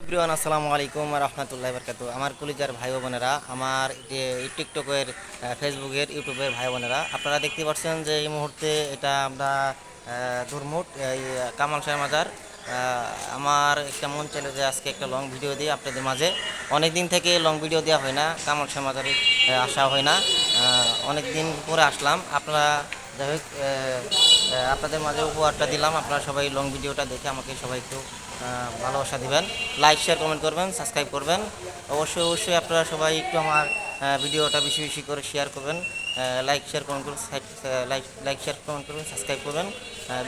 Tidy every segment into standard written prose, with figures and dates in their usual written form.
Everyone আসসালামু আলাইকুম রহমতুল্লাহ বরকাতু। আমার কলিজার ভাই বোনেরা, আমার যে টিকটকের, ফেসবুকের, ইউটিউবের ভাই বোনেরা, আপনারা দেখতে পাচ্ছেন যে এই মুহূর্তে এটা আমরা দুরমুট এই কামাল শাহ মাজার। আমার একটা মন ছিল যে আজকে একটা লং ভিডিও দিই আপনাদের মাঝে। অনেক দিন থেকে লং ভিডিও দেওয়া হয় না, কামাল শাহ মাজারে আসা হয় না। অনেক দিন পরে আসলাম। আপনারা যাই হোক, আপনাদের মাঝে উপহারটা দিলাম। আপনারা সবাই লং ভিডিওটা দেখে আমাকে সবাই একটু ভালোবাসা দিবেন, লাইক শেয়ার কমেন্ট করবেন, সাবস্ক্রাইব করবেন। অবশ্যই অবশ্যই আপনারা সবাই একটু আমার ভিডিওটা বেশি বেশি করে শেয়ার করবেন, লাইক শেয়ার কমেন্ট করুন, লাইক শেয়ার কমেন্ট করবেন, সাবস্ক্রাইব করবেন,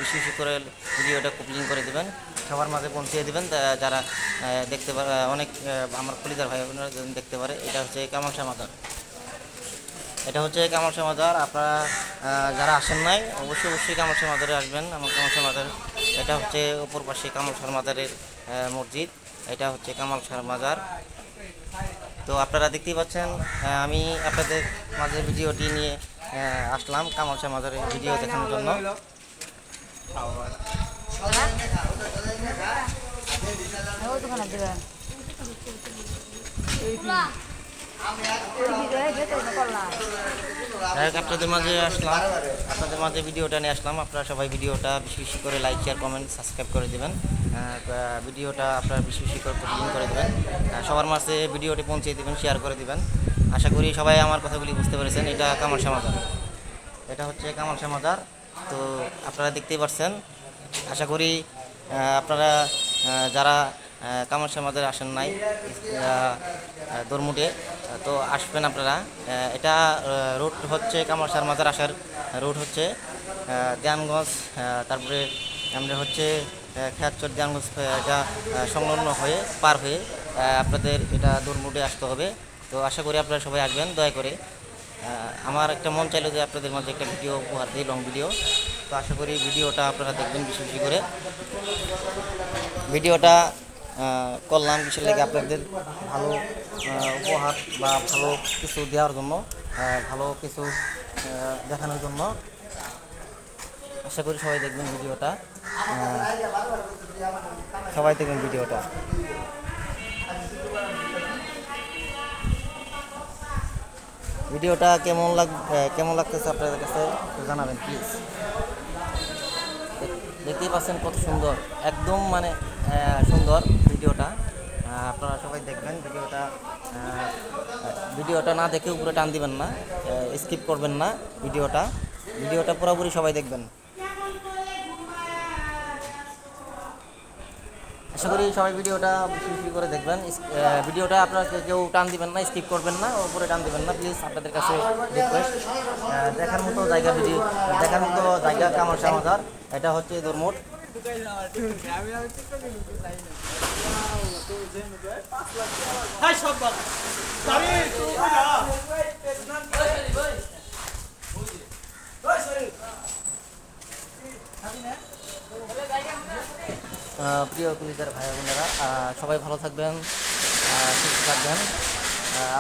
বেশি বেশি করে ভিডিওটা কপলিং করে দেবেন, সবার মাঝে পৌঁছে দেবেন, যারা দেখতে পারে, অনেক আমার কলিজার ভাই বোনেরা দেখতে পারে। এটা হচ্ছে কামাল শাহ মাজার, এটা হচ্ছে কামাল শাহ মাজার। আপনারা যারা আসেন নাই অবশ্যই অবশ্যই কামাল শাহ মাজারে আসবেন। আমার কামাল শাহ মাজার, এটা হচ্ছে অপর পাশে কামাল শাহ মাজারের মসজিদ। এটা হচ্ছে কামাল শাহ মাজার। তো আপনারা দেখতেই পাচ্ছেন, আমি আপনাদের মাঝে ভিডিওটি নিয়ে আসলাম কামাল শাহ মাজারের ভিডিও দেখানোর জন্য। আপনাদের মাঝে আসলাম, আপনাদের মাঝে ভিডিওটা নিয়ে আসলাম। আপনারা সবাই ভিডিওটা বেশি বেশি করে লাইক শেয়ার কমেন্ট সাবস্ক্রাইব করে দেবেন, ভিডিওটা আপনারা বেশি বেশি করে প্রতিদিন করে দেবেন, সবার মাঝে ভিডিওটি পৌঁছে দেবেন, শেয়ার করে দেবেন। আশা করি সবাই আমার কথাগুলি বুঝতে পেরেছেন। এটা কামাল শাহ মাজার, এটা হচ্ছে কামাল শাহ মাজার। তো আপনারা দেখতেই পাচ্ছেন। আশা করি আপনারা যারা কামাল শাহ মাজারে আসেন নাই দরমুটে, তো আসবেন আপনারা। এটা রুট হচ্ছে কামাল শাহ মাজার আসার রুট হচ্ছে দেয়ানগঞ্জ, তারপরে আমরা হচ্ছে খেয়ারচর দেয়ানগঞ্জ, এটা সংলগ্ন হয়ে পার হয়ে আপনাদের এটা দরমুটে আসতে হবে। তো আশা করি আপনারা সবাই আসবেন দয়া করে। আমার একটা মন চাইলো যে আপনাদের মাঝে একটা ভিডিও উপহার দিই, লং ভিডিও। তো আশা করি ভিডিওটা আপনারা দেখবেন বেশি বেশি করে। ভিডিওটা করলাম কিসের লেগে, আপনাদের ভালো উপহার বা ভালো কিছু দেওয়ার জন্য, ভালো কিছু দেখানোর জন্য। আশা করি সবাই দেখবেন ভিডিওটা, সবাই দেখবেন ভিডিওটা। ভিডিওটা কেমন লাগতেছে আপনাদের কাছে একটু জানাবেন প্লিজ। দেখতেই পাচ্ছেন কত সুন্দর, একদম মানে সুন্দর ভিডিওটা। আপনারা সবাই দেখবেন ভিডিওটা। ভিডিওটা না দেখে উপরে টান দিবেন না, স্কিপ করবেন না ভিডিওটা। ভিডিওটা পুরোপুরি সবাই দেখবেন। আশা করি সবাই ভিডিওটা বেশি বেশি করে দেখবেন। ভিডিওটা আপনারা কেউ টান দিবেন না, স্কিপ করবেন না, উপরে টান দিবেন না প্লিজ, আপনাদের কাছে রিকোয়েস্ট। দেখার মতো জায়গা, দেখার মতো জায়গা কামাল শাহ মাজার। এটা হচ্ছে দরমুট। প্রিয় কলিজার ভাই বোনেরা, সবাই ভালো থাকবেন, সুস্থ থাকবেন।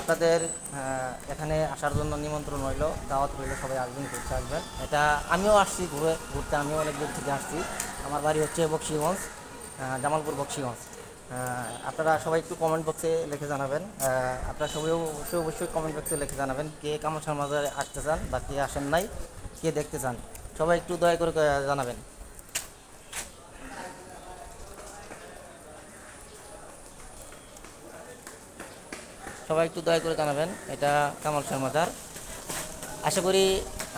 আপনাদের এখানে আসার জন্য নিমন্ত্রণ রইল, দাওয়াত রইল, সবাই আসবেন, ঘুরতে আসবেন। এটা আমিও আসছি ঘুরতে, আমিও অনেক দূর থেকে আসছি। আমার বাড়ি হচ্ছে বকশীগঞ্জ, জামালপুর বকশীগঞ্জ। আপনারা সবাই একটু কমেন্ট বক্সে লিখে জানাবেন, আপনারা সবাই অবশ্যই অবশ্যই কমেন্ট বক্সে লিখে জানাবেন কে কামাল শাহ মাজারে আসতে চান বা কে আসেন নাই, কে দেখতে চান, সবাই একটু দয়া করে জানাবেন। সবাই একটু দয়া করে জানাবেন এটা কামাল শাহ মাজার। আশা করি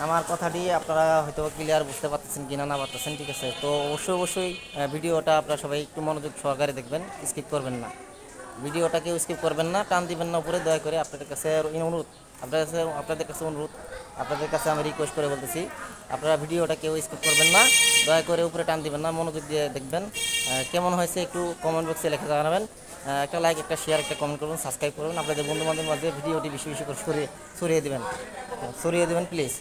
আমার কথাটি আপনারা হয়তো ক্লিয়ার বুঝতে পারতেছেন কিনা না পারতেছেন, ঠিক আছে। তো অবশ্যই অবশ্যই ভিডিওটা আপনারা সবাই একটু মনোযোগ সহকারে দেখবেন, স্কিপ করবেন না। ভিডিওটা কেউ স্কিপ করবেন না, টান দিবেন না উপরে, দয়া করে আপনাদের কাছে অনুরোধ, আপনাদের কাছে অনুরোধ, আপনাদের কাছে আমি রিকোয়েস্ট করে বলতেছি, আপনারা ভিডিওটা কেউ স্কিপ করবেন না, দয়া করে উপরে টান দিবেন না, মনোযোগ দিয়ে দেখবেন। কেমন হয়েছে একটু কমেন্ট বক্সে লিখে জানাবেন। একটা লাইক, একটা শেয়ার, একটা কমেন্ট করুন, সাবস্ক্রাইব করুন। আপনাদের বন্ধু বান্ধবের মাঝে ভিডিওটি বেশি বেশি করে ছড়িয়ে দেবেন প্লিজ।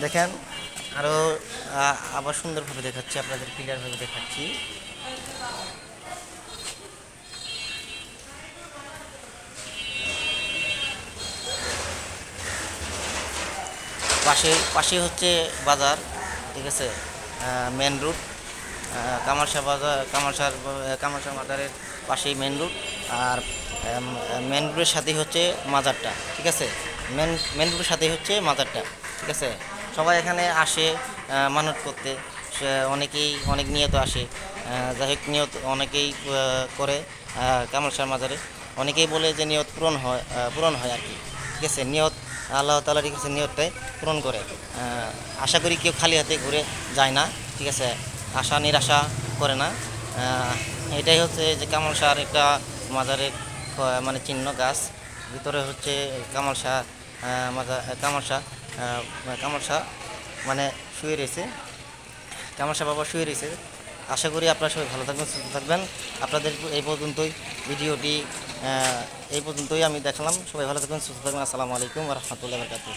দেখেন আরও আবার সুন্দরভাবে দেখাচ্ছি, আপনাদের ক্লিয়ারভাবে দেখাচ্ছি। পাশে হচ্ছে বাজার, ঠিক আছে, মেন রুট, কামারশা বাজার, কামারশা বাজারের পাশেই মেন রুট। আর মেন রুটের সাথেই হচ্ছে মাজারটা, ঠিক আছে। মেন রুটের সাথেই হচ্ছে মাজারটা, ঠিক আছে। সবাই এখানে আসে মানত করতে, অনেকেই অনেক নিয়ত আসে, যাই হোক নিয়ত অনেকেই করে কামারশার মাজারে। অনেকেই বলে যে নিয়ত পূরণ হয় আর কি, ঠিক আছে। নিয়ত আল্লাহ তাআলা, ঠিক আছে, নিয়তটাই পূরণ করে। আশা করি কেউ খালি হাতে ঘুরে যায় না, ঠিক আছে, আশা নিরাশা করে না। এটাই হচ্ছে যে কামাল শাহর একটা মাজারের মানে চিহ্ন গাছ। ভিতরে হচ্ছে কামাল শাহ মাজার, কামাল শাহ মানে শুয়ে রয়েছে, কামাল শাহ বাবা শুয়ে রয়েছে। আশা করি আপনারা সবাই ভালো থাকবেন, সুস্থ থাকবেন। আপনাদের এই পর্যন্তই ভিডিওটি, এই পর্যন্তই আমি দেখালাম। সবাই ভালো থাকবেন, সুস্থ থাকবেন। আসসালামু আলাইকুম ওয়া রাহমাতুল্লাহি ওয়া বারাকাতুহু।